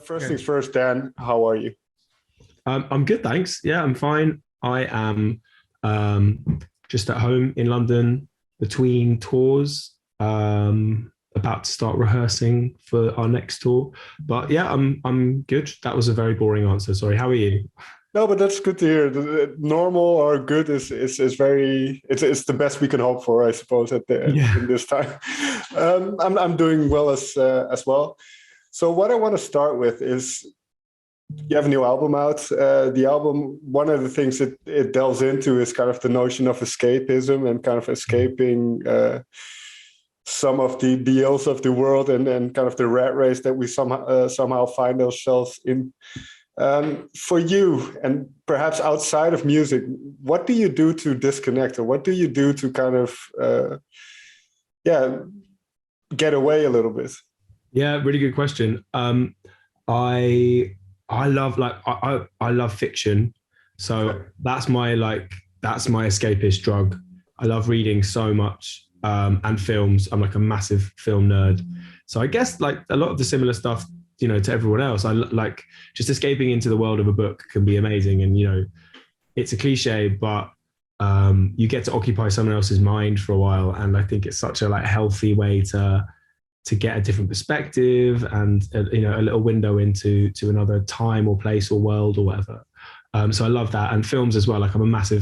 First things first, Dan, how are you? I'm good, thanks. Yeah, I'm fine. I am just at home in London between tours, about to start rehearsing for our next tour. But yeah, I'm good. That was a very boring answer. Sorry. How are you? No, but that's good to hear. Normal or good is very it's the best we can hope for, I suppose, in this time. I'm doing well as well. So what I want to start with is you have a new album out. The album, one of the things it delves into is kind of the notion of escapism and kind of escaping some of the ills of the world and kind of the rat race that we somehow find ourselves in. For you, and perhaps outside of music, what do you do to disconnect, or what do you do to kind of get away a little bit? Yeah, really good question. I love I love fiction, so that's my escapist drug. I love reading so much, and films. I'm like a massive film nerd, so I guess like a lot of the similar stuff, to everyone else. I like just escaping into the world of a book can be amazing, and it's a cliche, but you get to occupy someone else's mind for a while, and I think it's such a healthy way to get a different perspective and a little window into another time or place or world or whatever. So I love that, and films as well. Like I'm a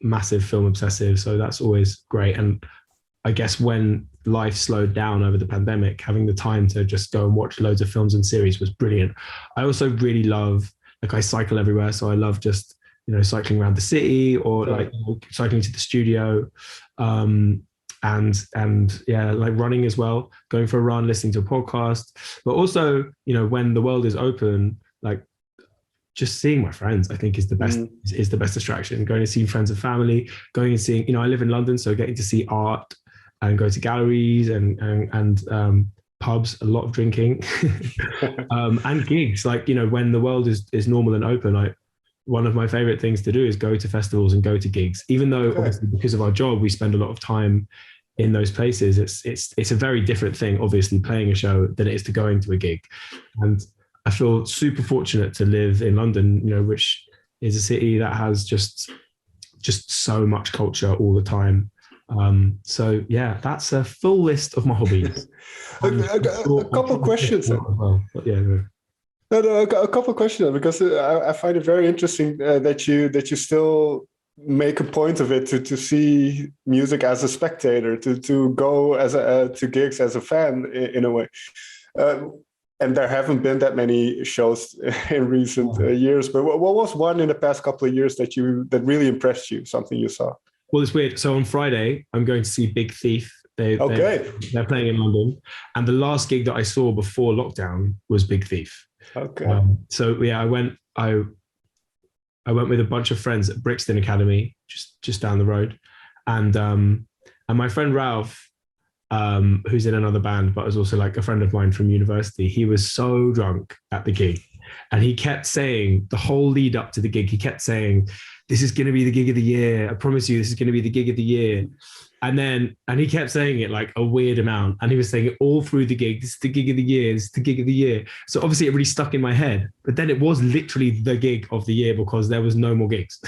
massive film obsessive, so that's always great. And I guess when life slowed down over the pandemic, having the time to just go and watch loads of films and series was brilliant. I also really love, I cycle everywhere, so I love just cycling around the city or cycling to the studio. And yeah, like running as well, going for a run, listening to a podcast, but also, when the world is open, like just seeing my friends, I think is the best distraction. Going to see friends and family, going and seeing, I live in London, so getting to see art and go to galleries and pubs, a lot of drinking, and gigs. Like, when the world is normal and open, one of my favorite things to do is go to festivals and go to gigs, even though obviously because of our job, we spend a lot of time in those places. It's a very different thing, obviously, playing a show than it is to going to a gig. And I feel super fortunate to live in London, which is a city that has just so much culture all the time. So yeah, that's a full list of my hobbies. A couple of questions. Well, but yeah. No, a couple of questions, because I find it very interesting that you still make a point of it to see music as a spectator, to go to gigs as a fan in a way. And there haven't been that many shows in recent years. But what was one in the past couple of years that really impressed you? Something you saw? Well, it's weird. So on Friday, I'm going to see Big Thief. They're playing in London, and the last gig that I saw before lockdown was Big Thief. Okay. So yeah, I went with a bunch of friends at Brixton Academy, just down the road, and my friend Ralph, who's in another band but was also like a friend of mine from university. He was so drunk at the gig, and he kept saying the whole lead up to the gig, he kept saying, "This is going to be the gig of the year. I promise you, this is going to be the gig of the year." And he kept saying it like a weird amount. And he was saying it all through the gig. "This is the gig of the year. This is the gig of the year." So obviously it really stuck in my head. But then it was literally the gig of the year because there was no more gigs.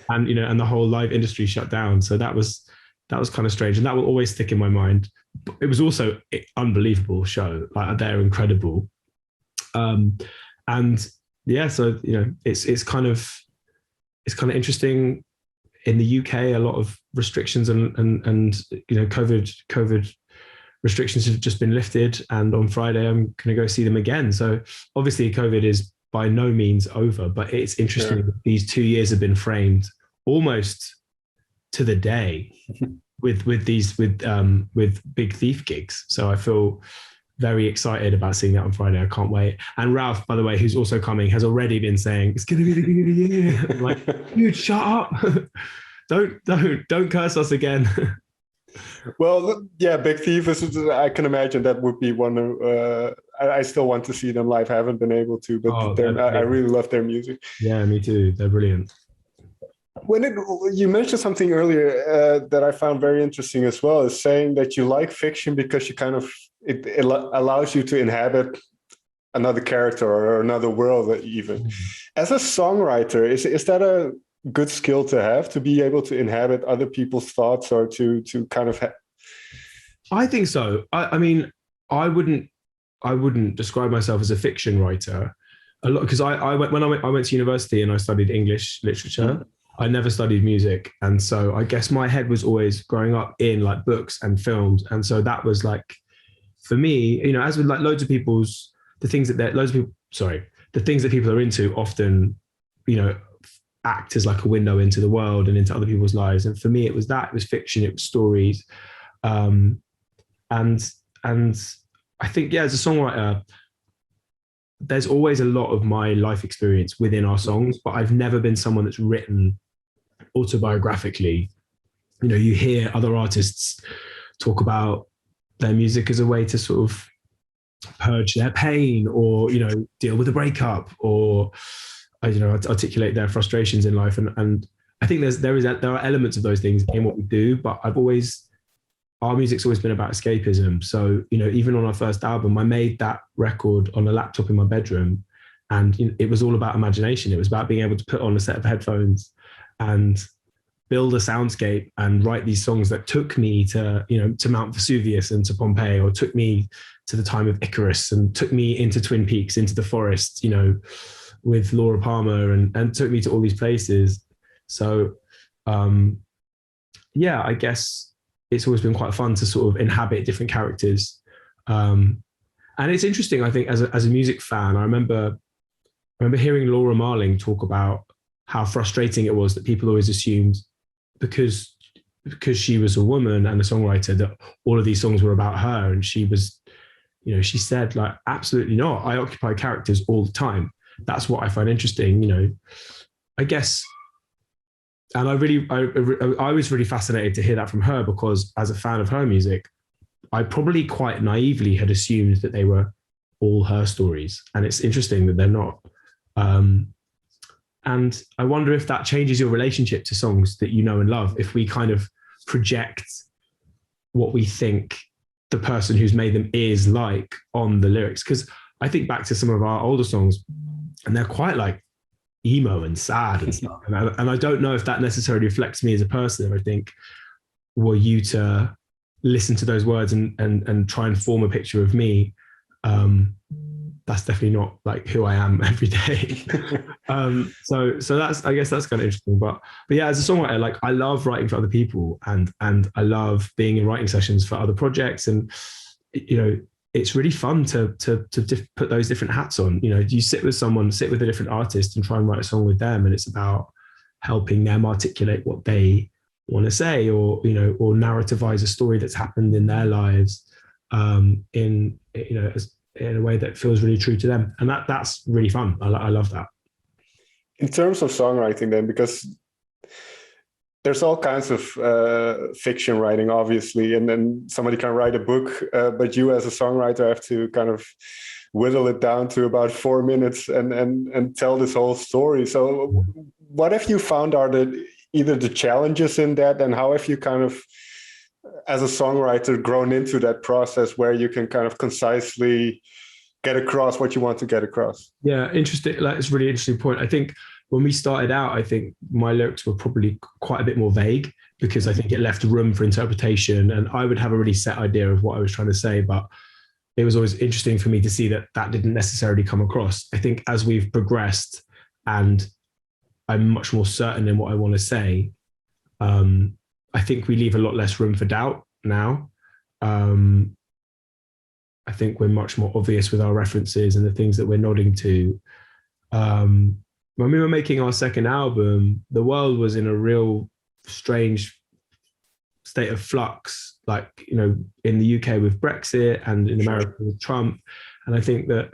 And, and the whole live industry shut down. So that was kind of strange. And that will always stick in my mind. But it was also an unbelievable show. Like, they're incredible. And yeah, so, it's kind of interesting. In the UK, a lot of restrictions and COVID restrictions have just been lifted. And on Friday, I'm going to go see them again. So obviously COVID is by no means over, but it's interesting that these 2 years have been framed almost to the day with Big Thief gigs. So I feel very excited about seeing that on Friday. I can't wait. And Ralph, by the way, who's also coming, has already been saying it's going to be the gig of the year. I'm like, dude, shut up! don't curse us again. Well, yeah, Big Thief is. I can imagine that would be one of. I still want to see them live. I haven't been able to, but I really love their music. Yeah, me too. They're brilliant. You mentioned something earlier that I found very interesting as well, is saying that you like fiction because you kind of it allows you to inhabit another character or another world even. As a songwriter, is that a good skill to have, to be able to inhabit other people's thoughts, or to kind of I think so. I mean, I wouldn't describe myself as a fiction writer a lot, because I went to university and I studied English literature. I never studied music, and so I guess my head was always growing up in like books and films, and so that was like, for me, you know, as with like the things that people are into often, you know, act as like a window into the world and into other people's lives. And for me, it was fiction, it was stories, and I think, yeah, as a songwriter, there's always a lot of my life experience within our songs, but I've never been someone that's written autobiographically. You know, you hear other artists talk about their music as a way to sort of purge their pain, or, you know, deal with a breakup, or, you know, articulate their frustrations in life. And I think there are elements of those things in what we do, but our music's always been about escapism. So, you know, even on our first album, I made that record on a laptop in my bedroom, and, you know, it was all about imagination. It was about being able to put on a set of headphones and build a soundscape and write these songs that took me to, you know, to Mount Vesuvius and to Pompeii, or took me to the time of Icarus, and took me into Twin Peaks, into the forest, you know, with Laura Palmer, and took me to all these places. So, yeah, I guess it's always been quite fun to sort of inhabit different characters. And it's interesting, I think, as a music fan, I remember hearing Laura Marling talk about how frustrating it was that people always assumed, because she was a woman and a songwriter, that all of these songs were about her. And she was, you know, she said, like, absolutely not. I occupy characters all the time. That's what I find interesting, you know, I guess. And I was really fascinated to hear that from her, because as a fan of her music, I probably quite naively had assumed that they were all her stories. And it's interesting that they're not. And I wonder if that changes your relationship to songs that you know and love, if we kind of project what we think the person who's made them is like on the lyrics. Because I think back to some of our older songs, and they're quite like emo and sad and stuff. And I don't know if that necessarily reflects me as a person. I think, were you to listen to those words and try and form a picture of me, that's definitely not like who I am every day. So that's, I guess that's kind of interesting. But yeah, as a songwriter, like, I love writing for other people, and I love being in writing sessions for other projects. And, you know, it's really fun to put those different hats on. You know, you sit with a different artist and try and write a song with them, and it's about helping them articulate what they want to say, or, you know, or narrativize a story that's happened in their lives, in, you know, in a way that feels really true to them. And that's really fun. I love that. In terms of songwriting then, because there's all kinds of fiction writing, obviously, and then somebody can write a book, but you as a songwriter have to kind of whittle it down to about 4 minutes and tell this whole story. So what have you found are either the challenges in that, and how have you kind of, as a songwriter, grown into that process where you can kind of concisely get across what you want to get across? Yeah, interesting. Like, it's a really interesting point. I think when we started out, I think my lyrics were probably quite a bit more vague, because I think it left room for interpretation, and I would have a really set idea of what I was trying to say, but it was always interesting for me to see that didn't necessarily come across. I think as we've progressed and I'm much more certain in what I want to say, I think we leave a lot less room for doubt now. I think we're much more obvious with our references and the things that we're nodding to. When we were making our second album, the world was in a real strange state of flux, like, you know, in the UK with Brexit, and in America with Trump. And I think that,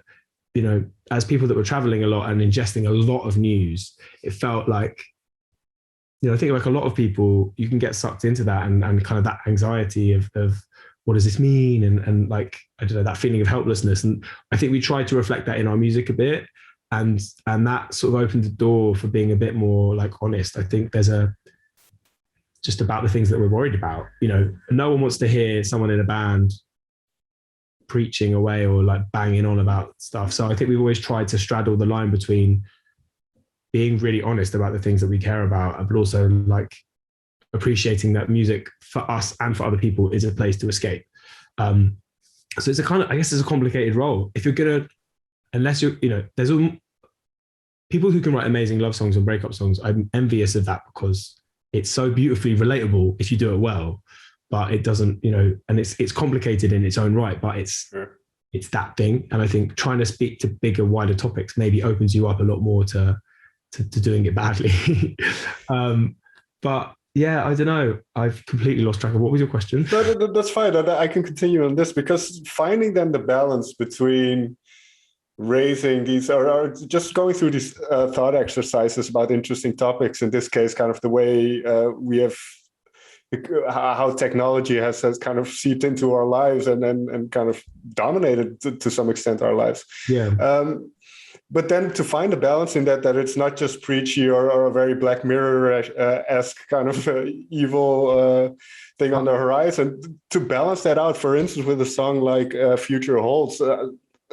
you know, as people that were traveling a lot and ingesting a lot of news, it felt like, you know, I think like a lot of people, you can get sucked into that and kind of that anxiety of what does this mean? And like, I don't know, that feeling of helplessness. And I think we tried to reflect that in our music a bit. And that sort of opened the door for being a bit more like honest. I think there's just about the things that we're worried about. You know, no one wants to hear someone in a band preaching away or like banging on about stuff. So I think we've always tried to straddle the line between being really honest about the things that we care about, but also like appreciating that music for us and for other people is a place to escape. So it's a kind of, I guess it's a complicated role. If you're gonna, unless you're, you know, there's people who can write amazing love songs and breakup songs. I'm envious of that because it's so beautifully relatable if you do it well, but it doesn't, you know, and it's complicated in its own right, but it's that thing. And I think trying to speak to bigger, wider topics maybe opens you up a lot more to doing it badly. But yeah, I don't know. I've completely lost track of what was your question. No, that's fine. I can continue on this because finding then the balance between raising these or just going through these thought exercises about interesting topics, in this case, kind of the way we have how technology has kind of seeped into our lives and kind of dominated to some extent our lives. Yeah. But then to find a balance in that it's not just preachy or a very Black Mirror-esque kind of evil thing on the horizon, to balance that out, for instance, with a song like Future Holds,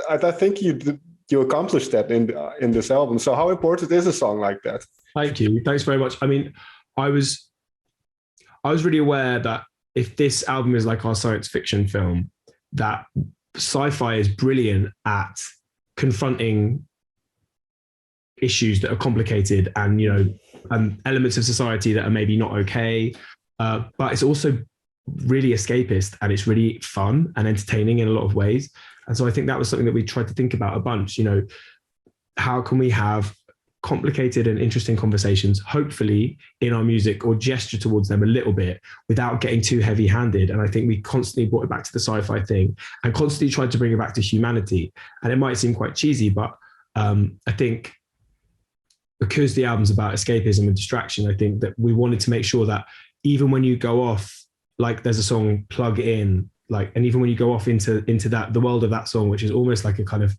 I think you accomplished that in this album. So how important is a song like that? Thank you. Thanks very much. I mean, I was really aware that if this album is like our science fiction film, that sci-fi is brilliant at confronting issues that are complicated and, you know, elements of society that are maybe not okay. But it's also really escapist and it's really fun and entertaining in a lot of ways. And so I think that was something that we tried to think about a bunch, you know, how can we have complicated and interesting conversations, hopefully in our music, or gesture towards them a little bit without getting too heavy handed. And I think we constantly brought it back to the sci-fi thing and constantly tried to bring it back to humanity. And it might seem quite cheesy, but I think because the album's about escapism and distraction, I think that we wanted to make sure that even when you go off, like there's a song Plug In, like, and even when you go off into that, the world of that song, which is almost like a kind of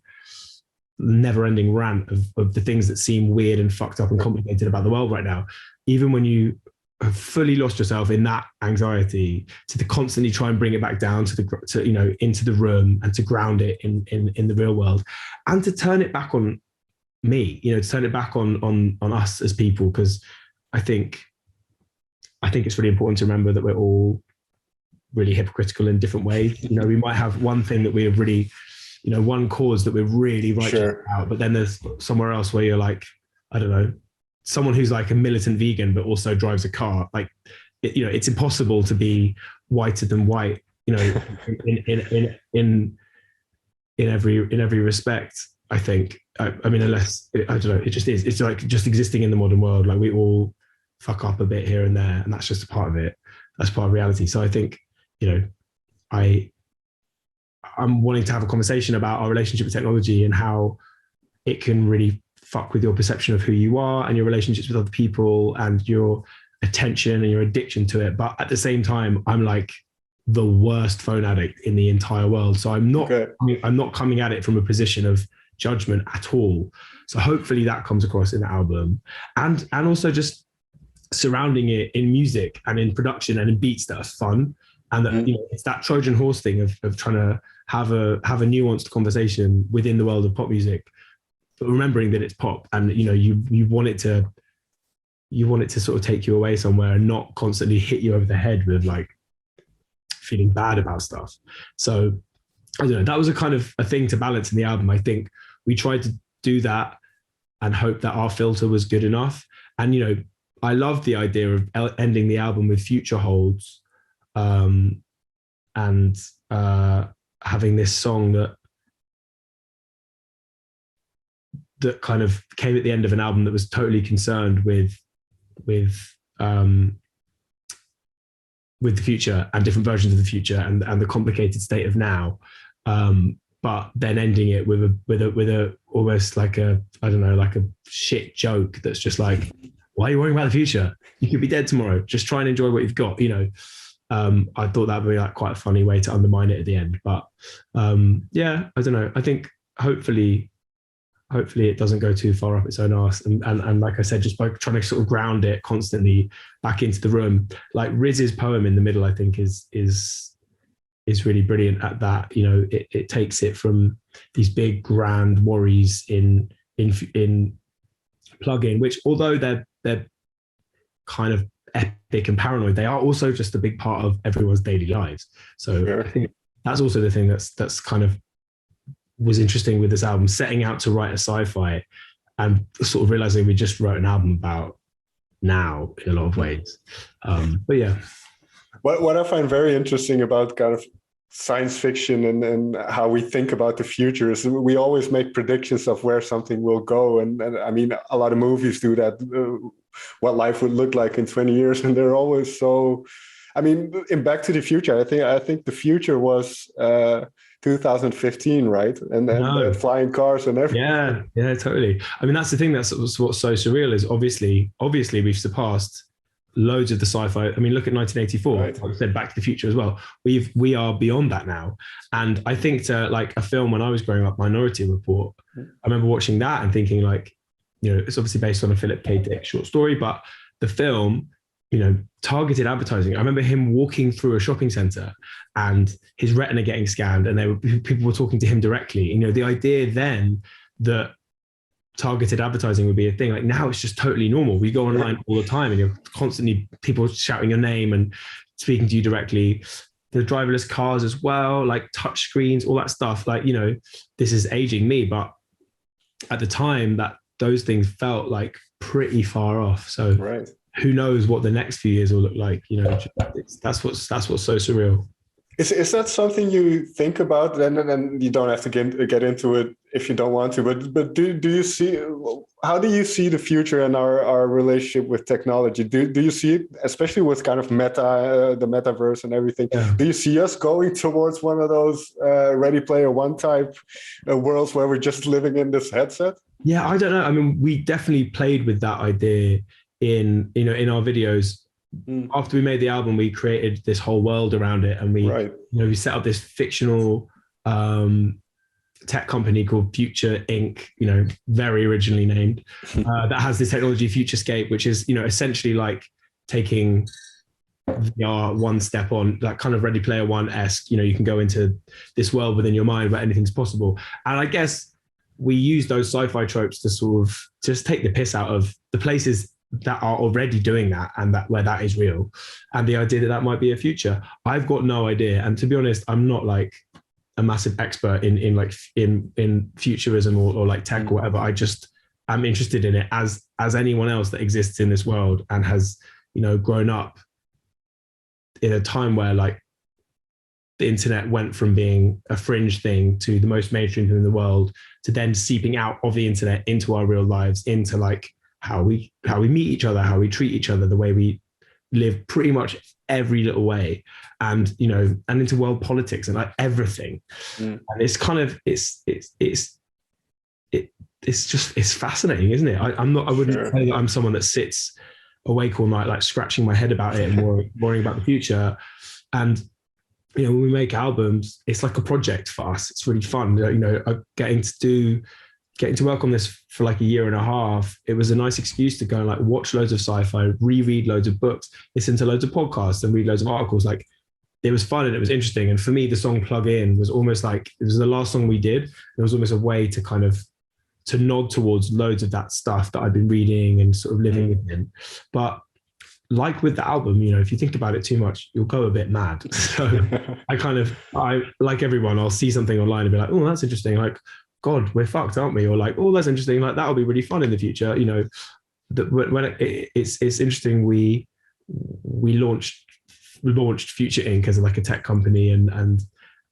never-ending rant of the things that seem weird and fucked up and complicated about the world right now, even when you have fully lost yourself in that anxiety, to constantly try and bring it back down to you know, into the room and to ground it in the real world, and to turn it back on me, you know, to turn it back on us as people, because I think it's really important to remember that we're all really hypocritical in different ways. You know, we might have one thing that we're really, you know, one cause that we're really righteous about, but then there's somewhere else where you're like, I don't know, someone who's like a militant vegan but also drives a car. Like, you know, it's impossible to be whiter than white, you know, in every respect. I think. I mean, unless I don't know, it just is. It's like just existing in the modern world. Like we all fuck up a bit here and there, and that's just a part of it. That's part of reality. So I think, you know, I'm wanting to have a conversation about our relationship with technology and how it can really fuck with your perception of who you are and your relationships with other people and your attention and your addiction to it. But at the same time, I'm like the worst phone addict in the entire world. So I'm not coming at it from a position of judgment at all. So hopefully that comes across in the album, and also just surrounding it in music and in production and in beats that are fun. And that, you know, it's that Trojan horse thing of trying to have a nuanced conversation within the world of pop music, but remembering that it's pop, and you know, you want it to sort of take you away somewhere and not constantly hit you over the head with like feeling bad about stuff. So I don't know, that was a kind of a thing to balance in the album. I think we tried to do that and hope that our filter was good enough. And, you know, I love the idea of ending the album with Future Holds, and having this song that kind of came at the end of an album that was totally concerned with the future and different versions of the future and the complicated state of now, but then ending it with a almost like a, I don't know, like a shit joke that's just like, why are you worrying about the future? You could be dead tomorrow. Just try and enjoy what you've got, you know. I thought that would be like quite a funny way to undermine it at the end. But yeah, I don't know. I think hopefully it doesn't go too far up its own arse. And like I said, just by trying to sort of ground it constantly back into the room. Like Riz's poem in the middle, I think is is really brilliant at that. You know, it takes it from these big grand worries in plugin, which although they're kind of epic and paranoid, they are also just a big part of everyone's daily lives. So I think that's also the thing that's kind of was interesting with this album, setting out to write a sci-fi and sort of realizing we just wrote an album about now in a lot of ways. But yeah. What I find very interesting about kind of science fiction and how we think about the future is we always make predictions of where something will go. And I mean, a lot of movies do that, what life would look like in 20 years. And they're always so, I mean, in Back to the Future, I think the future was 2015, right? And flying cars and everything. Yeah, totally. I mean, that's the thing that's what's so surreal is obviously we've surpassed loads of the sci-fi. I mean, look at 1984, right. Like I said, Back to the Future as well. We are beyond that now. And I think to like a film when I was growing up, Minority Report, I remember watching that and thinking like, you know, it's obviously based on a Philip K. Dick short story, but the film, you know, targeted advertising. I remember him walking through a shopping center and his retina getting scanned and people were talking to him directly. You know, the idea then that targeted advertising would be a thing. Like now it's just totally normal. We go online all the time and you're constantly people shouting your name and speaking to you directly. The driverless cars as well, like touch screens, all that stuff. Like, you know, this is aging me, but at the time that those things felt like pretty far off. So who knows what the next few years will look like? You know, that's what's so surreal. Is that something you think about? And you don't have to get into it if you don't want to. But do you see, how do you see the future and our relationship with technology? Do you see it, especially with kind of the metaverse and everything? Yeah. Do you see us going towards one of those Ready Player One type worlds where we're just living in this headset? Yeah, I don't know. I mean, we definitely played with that idea in our videos. After we made the album, we created this whole world around it, and we set up this fictional tech company called Future Inc. You know, very originally named, that has this technology, Futurescape, which is, you know, essentially like taking VR one step on, like kind of Ready Player One-esque. You know, you can go into this world within your mind where anything's possible. And I guess we use those sci-fi tropes to sort of just take the piss out of the places that are already doing that and that where that is real, and the idea that might be a future. I've got no idea, and to be honest, I'm not like a massive expert in futurism or like tech or whatever. I'm interested in it as anyone else that exists in this world and has, you know, grown up in a time where like the internet went from being a fringe thing to the most mainstream thing in the world, to then seeping out of the internet into our real lives, into like how we meet each other, how we treat each other, the way we live pretty much every little way, and, you know, and into world politics and like everything. And it's kind of, it's fascinating, isn't it? I wouldn't say that I'm someone that sits awake all night, like scratching my head about it and worrying about the future. And, you know, when we make albums, it's like a project for us. It's really fun. You know, getting to work on this for like a year and a half, it was a nice excuse to go and like watch loads of sci-fi, reread loads of books, listen to loads of podcasts and read loads of articles. Like, it was fun and it was interesting. And for me, the song Plug In was almost like, it was the last song we did. It was almost a way to kind of to nod towards loads of that stuff that I've been reading and sort of living within. But like with the album, you know, if you think about it too much, you'll go a bit mad. So I like everyone, I'll see something online and be like, oh, that's interesting. Like, God, we're fucked, aren't we? Or like, oh, that's interesting. Like, that'll be really fun in the future. You know, when it's interesting. We launched Future Inc. as like a tech company, and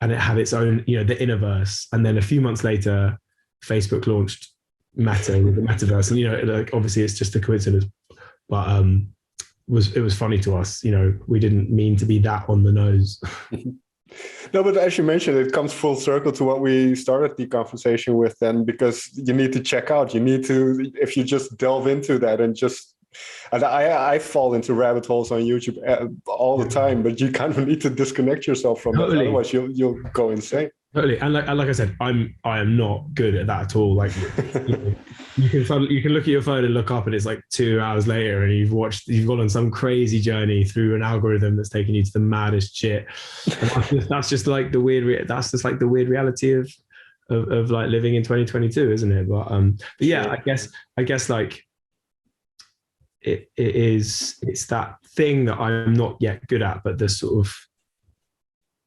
it had its own, you know, the Innerverse. And then a few months later, Facebook launched Meta with the Metaverse. And, you know, like, obviously it's just a coincidence, but it was funny to us. You know, we didn't mean to be that on the nose. No, but as you mentioned, it comes full circle to what we started the conversation with then, because you need to check out, you need to, if you just delve into that and I fall into rabbit holes on YouTube all the time, but you kind of need to disconnect yourself from that, otherwise you'll go insane. Totally. And like I said, I am not good at that at all. Like, you know, you can look at your phone and look up and it's like 2 hours later and you've gone on some crazy journey through an algorithm that's taken you to the maddest shit. And that's just like the weird reality of like living in 2022, isn't it? But yeah, I guess like it's that thing that I'm not yet good at, but the sort of,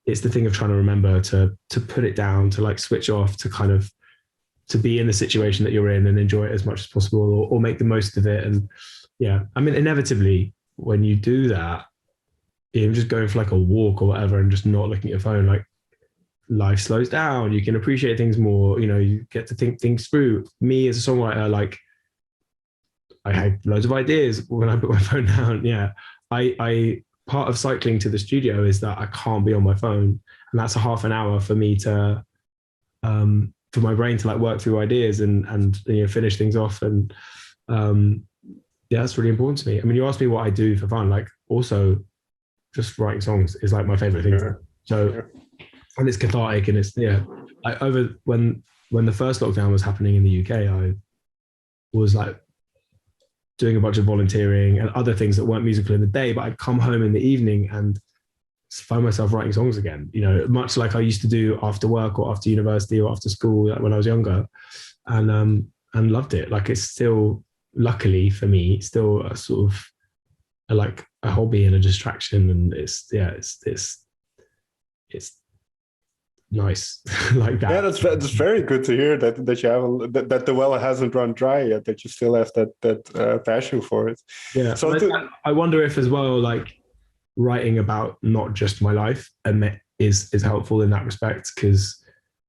it's the thing of trying to remember to put it down, to like switch off, to kind of, to be in the situation that you're in and enjoy it as much as possible, or make the most of it. And yeah, I mean, inevitably when you do that, even just going for like a walk or whatever and just not looking at your phone, like life slows down, you can appreciate things more, you know, you get to think things through. Me as a songwriter, like I had loads of ideas when I put my phone down. Yeah. I part of cycling to the studio is that I can't be on my phone, and that's a half an hour for me to for my brain to like work through ideas and you know, finish things off. And yeah, that's really important to me. I mean, you asked me what I do for fun, like also just writing songs is like my favorite thing. Sure. So and it's cathartic, and it's, yeah, like over when the first lockdown was happening in the UK, I was like doing a bunch of volunteering and other things that weren't musical in the day, but I'd come home in the evening and find myself writing songs again, you know, much like I used to do after work or after university or after school, like when I was younger, and loved it. Like, it's still, luckily for me, still a sort of like a hobby and a distraction. And it's nice like that. Yeah, that's very good to hear that you have that the well hasn't run dry yet, that you still have that passion for it. Yeah. So I wonder if as well, like writing about not just my life and is helpful in that respect, because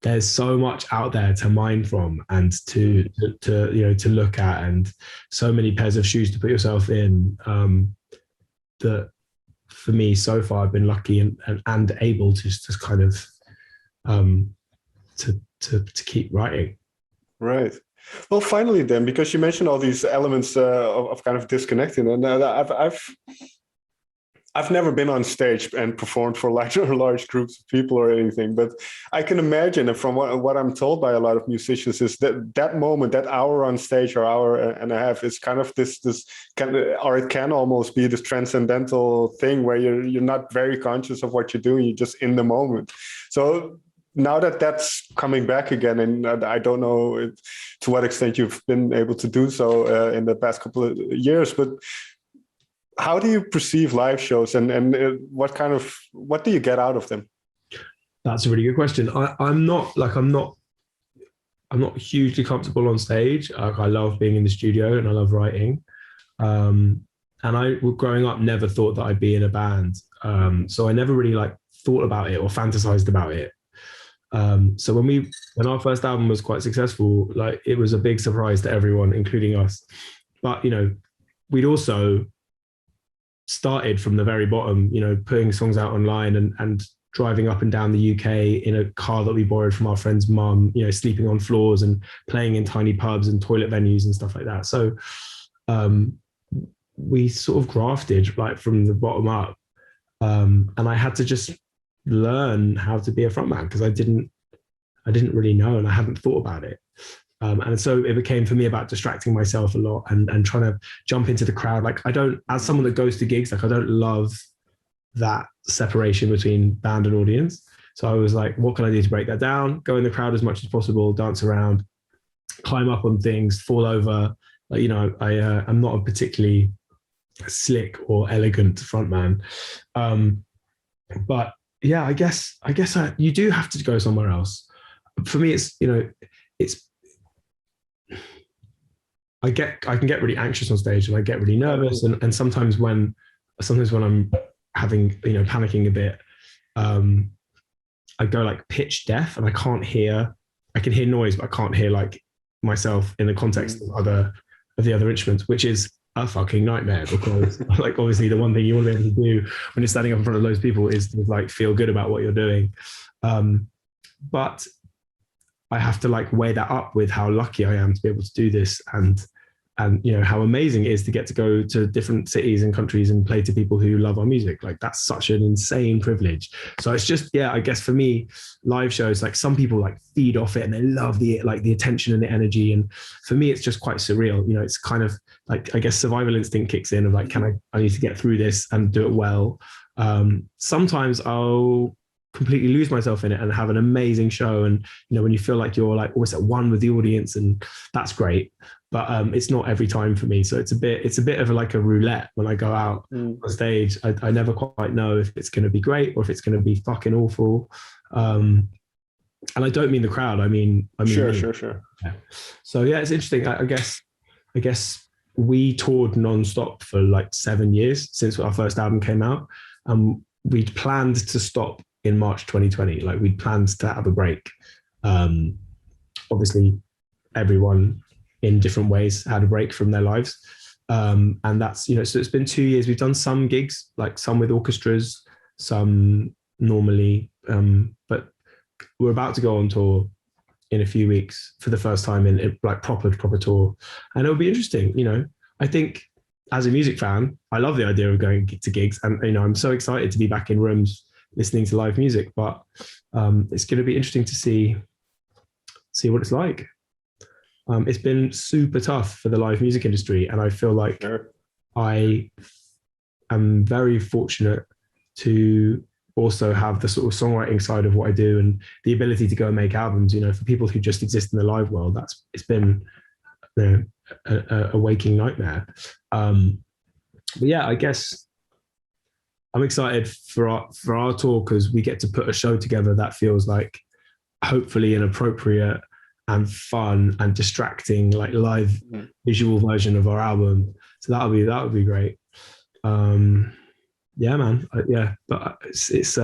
there's so much out there to mine from and to you know, to look at, and so many pairs of shoes to put yourself in, that for me so far I've been lucky and able to just kind of to keep writing. Right. Well, finally then, because you mentioned all these elements of kind of disconnecting, and I've never been on stage and performed for large groups of people or anything, but I can imagine, and from what I'm told by a lot of musicians, is that moment, that hour on stage or hour and a half, is kind of this kind of, or it can almost be this transcendental thing where you're not very conscious of what you're doing, you're just in the moment. So now that that's coming back again, and I don't know to what extent you've been able to do so in the past couple of years, but how do you perceive live shows, and what do you get out of them? That's a really good question. I'm not hugely comfortable on stage. I love being in the studio and I love writing. And I, growing up, never thought that I'd be in a band. So I never really like thought about it or fantasized about it. So when our first album was quite successful, like it was a big surprise to everyone, including us. But, you know, we'd also started from the very bottom, you know, putting songs out online and driving up and down the UK in a car that we borrowed from our friend's mum, you know, sleeping on floors and playing in tiny pubs and toilet venues and stuff like that. So we sort of grafted like from the bottom up. And I had to just learn how to be a frontman, because I didn't really know and I hadn't thought about it. And so it became for me about distracting myself a lot and trying to jump into the crowd. Like, I don't, as someone that goes to gigs, like I don't love that separation between band and audience. So I was like, what can I do to break that down? Go in the crowd as much as possible, dance around, climb up on things, fall over. Like, you know, I'm not a particularly slick or elegant frontman. But yeah, I guess you do have to go somewhere else. For me, it's, you know, I can get really anxious on stage and I get really nervous, and sometimes when I'm having, you know, panicking a bit, I go like pitch deaf and I can hear noise, but I can't hear like myself in the context of the other instruments, which is a fucking nightmare, because like obviously the one thing you want to be able to do when you're standing up in front of those people is to like feel good about what you're doing. But I have to like weigh that up with how lucky I am to be able to do this, and and how amazing it is to get to go to different cities and countries and play to people who love our music. Like, that's such an insane privilege. So it's just, I guess for me, live shows, like, some people like feed off it and they love the attention and the energy, and for me it's just quite surreal. It's kind of like, I guess survival instinct kicks in of like, I need to get through this and do it well. Sometimes I'll completely lose myself in it and have an amazing show, and when you feel like you're like almost at one with the audience, and that's great, but it's not every time for me. So it's a bit of like a roulette when I go out on stage. I never quite know if it's going to be great or if it's going to be fucking awful, and I don't mean the crowd, I mean sure. Yeah. So it's interesting. I guess we toured nonstop for like 7 years since our first album came out, and we'd planned to stop in March 2020. Like, we'd planned to have a break. Obviously, everyone in different ways had a break from their lives. And that's, so it's been 2 years. We've done some gigs, like some with orchestras, some normally, but we're about to go on tour in a few weeks for the first time in like proper tour. And it'll be interesting. I think as a music fan, I love the idea of going to gigs, and, I'm so excited to be back in rooms listening to live music, but it's going to be interesting to see what it's like. It's been super tough for the live music industry, and I feel like I am very fortunate to also have the sort of songwriting side of what I do and the ability to go and make albums. For people who just exist in the live world, it's been a waking nightmare. But I guess I'm excited for our tour, because we get to put a show together that feels like hopefully an appropriate and fun and distracting, like, live visual version of our album. So that'll be great. Man. But it's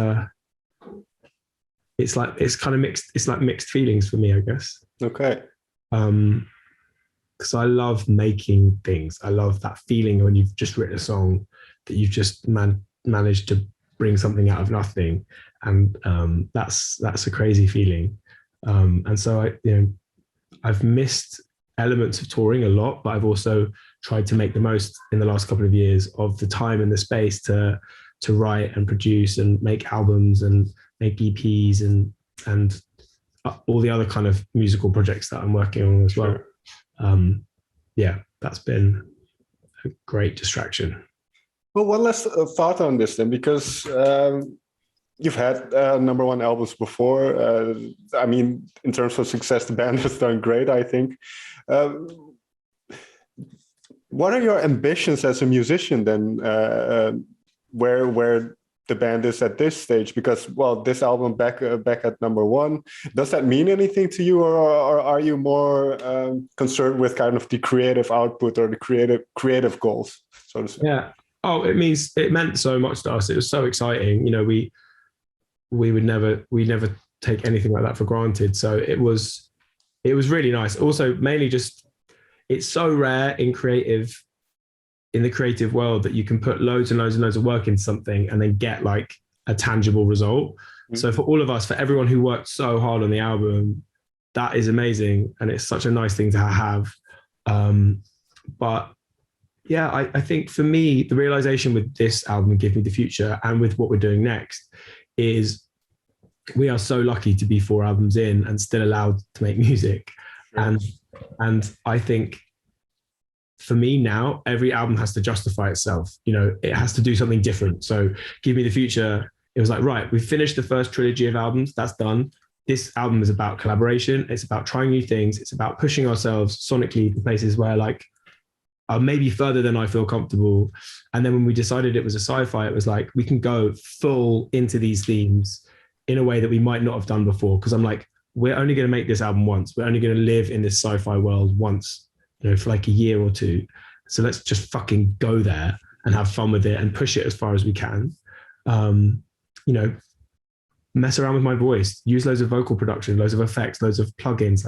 kind of mixed. It's like mixed feelings for me, I guess. Okay. Because I love making things. I love that feeling when you've just written a song that you've just managed to bring something out of nothing, and that's a crazy feeling. And so I've missed elements of touring a lot, but I've also tried to make the most in the last couple of years of the time and the space to write and produce and make albums and make EPs and all the other kind of musical projects that I'm working on as well. That's been a great distraction. Well, one last thought on this then, because you've had number one albums before. In terms of success, the band has done great, I think. What are your ambitions as a musician then? Where the band is at this stage? Because, well, this album back at number one, does that mean anything to you, or are you more concerned with kind of the creative output or the creative goals, so to say? Yeah. Oh, it meant so much to us. It was so exciting. We never take anything like that for granted. So it was really nice. Also, mainly just, it's so rare in the creative world that you can put loads and loads and loads of work into something and then get like a tangible result. Mm-hmm. So for all of us, for everyone who worked so hard on the album, that is amazing. And it's such a nice thing to have. But yeah, I think for me, the realization with this album, Give Me the Future, and with what we're doing next, is we are so lucky to be 4 albums in and still allowed to make music. Sure. And I think for me now, every album has to justify itself. It has to do something different. So Give Me the Future, it was like, right, we've finished the first trilogy of albums. That's done. This album is about collaboration. It's about trying new things. It's about pushing ourselves sonically to places where like, maybe further than I feel comfortable. And then when we decided it was a sci-fi, it was like, we can go full into these themes in a way that we might not have done before. Because I'm like, we're only going to make this album once. We're only going to live in this sci-fi world once, for like a year or two. So let's just fucking go there and have fun with it and push it as far as we can. Mess around with my voice, use loads of vocal production, loads of effects, loads of plugins,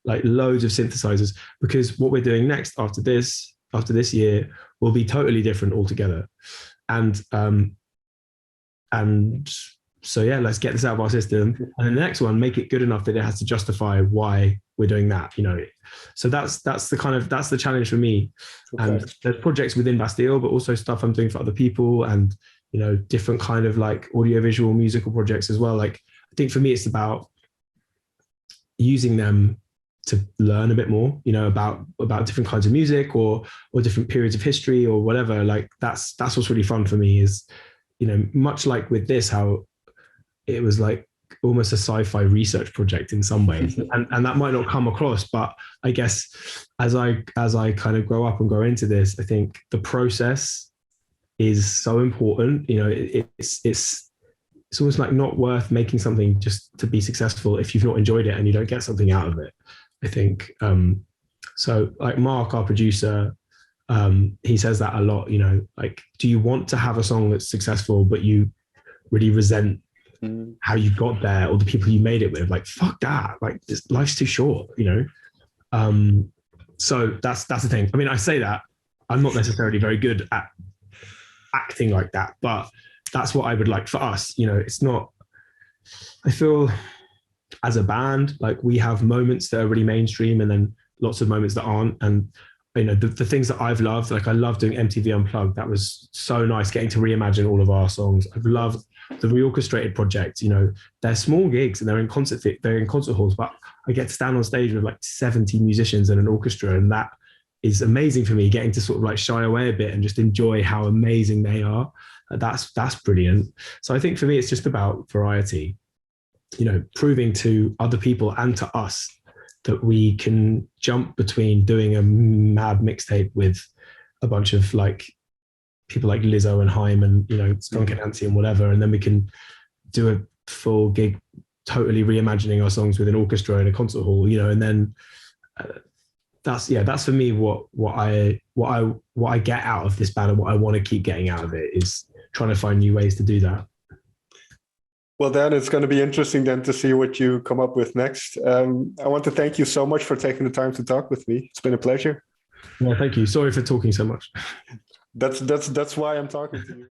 like loads of synthesizers, because what we're doing next after this year will be totally different altogether. And So yeah, let's get this out of our system. And then the next one, make it good enough that it has to justify why we're doing that, you know. So that's the challenge for me. Okay. And there's projects within Bastille, but also stuff I'm doing for other people, and, you know, different kind of like audiovisual musical projects as well. Like, I think for me, it's about using them to learn a bit more, you know, about different kinds of music or different periods of history or whatever. Like that's what's really fun for me is, you know, much like with this, how it was like almost a sci-fi research project in some ways. And that might not come across, but I guess as I kind of grow up and grow into this, I think the process is so important. You know, it's almost like not worth making something just to be successful if you've not enjoyed it and you don't get something out of it, I think. So like Mark, our producer, he says that a lot, you know, like, do you want to have a song that's successful, but you really resent how you got there or the people you made it with? Like, fuck that. Like, life's too short, you know? So that's the thing. I mean, I say that I'm not necessarily very good at acting like that, but that's what I would like for us. You know, it's not, I feel as a band, like we have moments that are really mainstream and then lots of moments that aren't. And, you know, the things that I've loved, like I love doing MTV Unplugged. That was so nice getting to reimagine all of our songs. I've loved the reorchestrated projects. You know, they're small gigs and they're in concert halls, but I get to stand on stage with like 70 musicians and an orchestra. And that is amazing for me, getting to sort of like shy away a bit and just enjoy how amazing they are. That's brilliant. So I think for me, it's just about variety, you know, proving to other people and to us that we can jump between doing a mad mixtape with a bunch of like people like Lizzo and Haim and, you know, Skunk and Nancy and whatever. And then we can do a full gig, totally reimagining our songs with an orchestra in a concert hall, you know, and then that's for me what I get out of this band, and what I want to keep getting out of it is trying to find new ways to do that. Well, Dan, it's going to be interesting then to see what you come up with next. I want to thank you so much for taking the time to talk with me. It's been a pleasure. Well, thank you. Sorry for talking so much. That's why I'm talking to you.